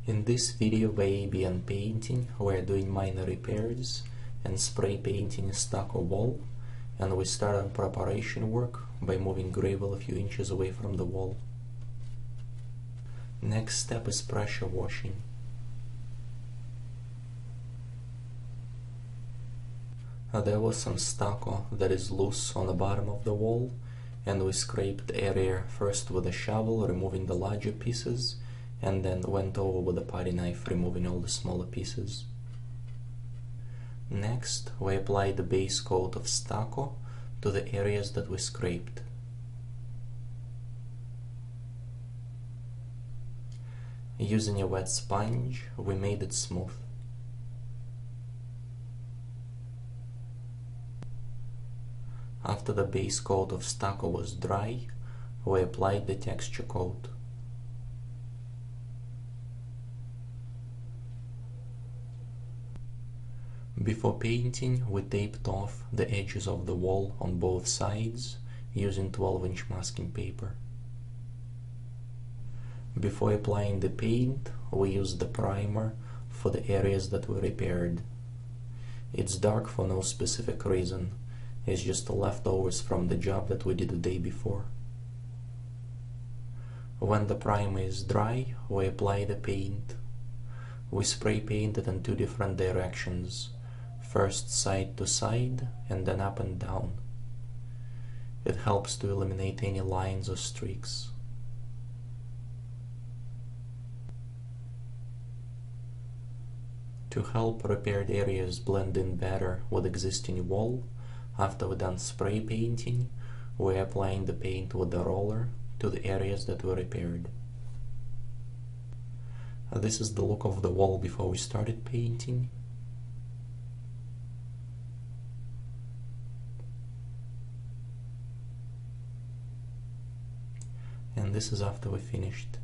In this video by ABN Painting, we are doing minor repairs and spray painting a stucco wall, and we start on preparation work by moving gravel a few inches away from the wall. Next step is pressure washing. There was some stucco that is loose on the bottom of the wall, and we scraped the area first with a shovel, removing the larger pieces, and then went over with a putty knife, removing all the smaller pieces. Next, we applied the base coat of stucco to the areas that we scraped. Using a wet sponge, we made it smooth. After the base coat of stucco was dry, we applied the texture coat. Before painting, we taped off the edges of the wall on both sides using 12-inch masking paper. Before applying the paint, we used the primer for the areas that we repaired. It's dark for no specific reason. It's just the leftovers from the job that we did the day before. When the primer is dry, we apply the paint. We spray paint it in two different directions, first side to side and then up and down. It helps to eliminate any lines or streaks. To help repaired areas blend in better with existing wall, after we're done spray painting, we're applying the paint with the roller to the areas that were repaired. This is the look of the wall before we started painting. And this is after we finished.